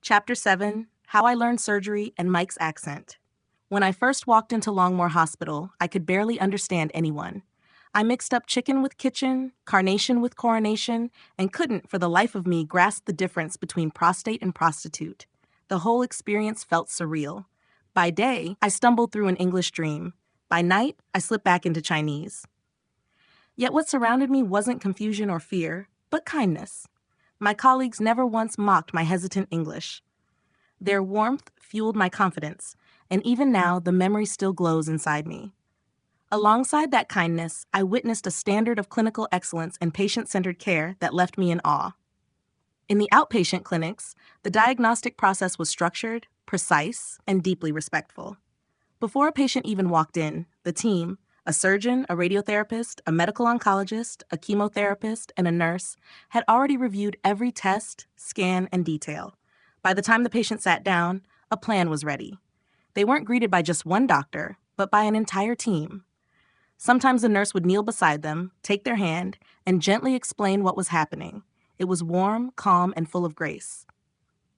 Chapter 7, How I Learned Surgery and Mike's Accent. When I first walked into Longmore Hospital, I could barely understand anyone. I mixed up chicken with kitchen, carnation with coronation, and couldn't for the life of me grasp the difference between prostate and prostitute. The whole experience felt surreal. By day, I stumbled through an English dream. By night, I slipped back into Chinese. Yet what surrounded me wasn't confusion or fear, but kindness. My colleagues never once mocked my hesitant English. Their warmth fueled my confidence, and even now the memory still glows inside me. Alongside that kindness, I witnessed a standard of clinical excellence and patient-centered care that left me in awe. In the outpatient clinics, the diagnostic process was structured, precise, and deeply respectful. Before a patient even walked in, the team, a surgeon, a radiotherapist, a medical oncologist, a chemotherapist, and a nurse, had already reviewed every test, scan, and detail. By the time the patient sat down, a plan was ready. They weren't greeted by just one doctor, but by an entire team. Sometimes the nurse would kneel beside them, take their hand, and gently explain what was happening. It was warm, calm, and full of grace.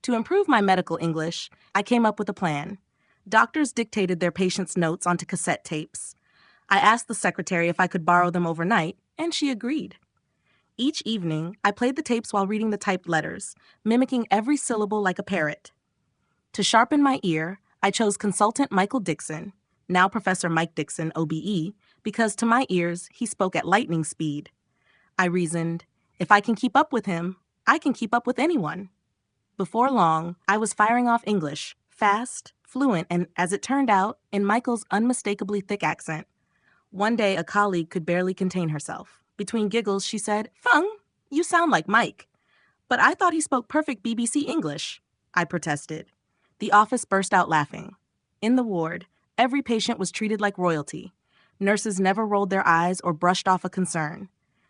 To improve my medical English, I came up with a plan. Doctors dictated their patients' notes onto cassette tapes. I asked the secretary if I could borrow them overnight, and she agreed. Each evening, I played the tapes while reading the typed letters, mimicking every syllable like a parrot. To sharpen my ear, I chose consultant Michael Dixon, now Professor Mike Dixon, OBE, because to my ears, he spoke at lightning speed. I reasoned, if I can keep up with him, I can keep up with anyone. Before long, I was firing off English, fast, fluent, and, as it turned out, in Michael's unmistakably thick accent. One day, a colleague could barely contain herself. Between giggles, she said, "Feng, you sound like Mike." "But I thought he spoke perfect BBC English," I protested. The office burst out laughing. In the ward, every patient was treated like royalty. Nurses never rolled their eyes or brushed off a concern.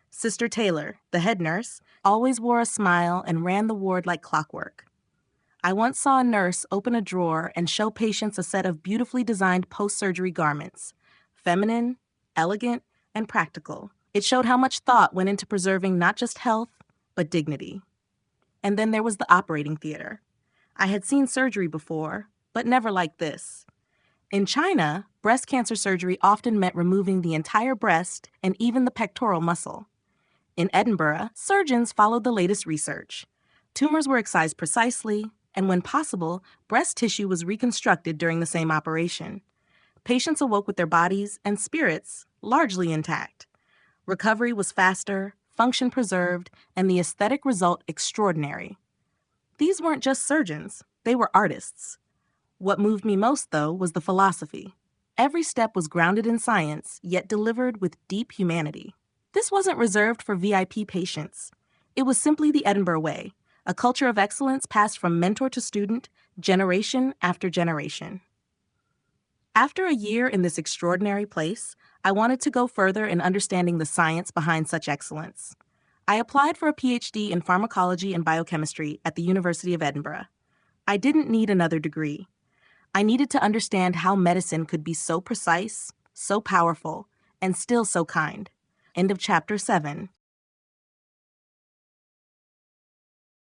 Sister Taylor, the head nurse, always wore a smile and ran the ward like clockwork. I once saw a nurse open a drawer and show patients a set of beautifully designed post-surgery garments. Feminine, elegant, and practical. It showed how much thought went into preserving not just health, but dignity. And then there was the operating theater. I had seen surgery before, but never like this. In China, breast cancer surgery often meant removing the entire breast and even the pectoral muscle. In Edinburgh, surgeons followed the latest research. Tumors were excised precisely, and when possible, breast tissue was reconstructed during the same operation. Patients awoke with their bodies and spirits largely intact. Recovery was faster, function preserved, and the aesthetic result extraordinary. These weren't just surgeons, they were artists. What moved me most, though, was the philosophy. Every step was grounded in science, yet delivered with deep humanity. This wasn't reserved for VIP patients. It was simply the Edinburgh way, a culture of excellence passed from mentor to student, generation after generation. After a year in this extraordinary place, I wanted to go further in understanding the science behind such excellence. I applied for a PhD in pharmacology and biochemistry at the University of Edinburgh. I didn't need another degree. I needed to understand how medicine could be so precise, so powerful, and still so kind. End of chapter 7.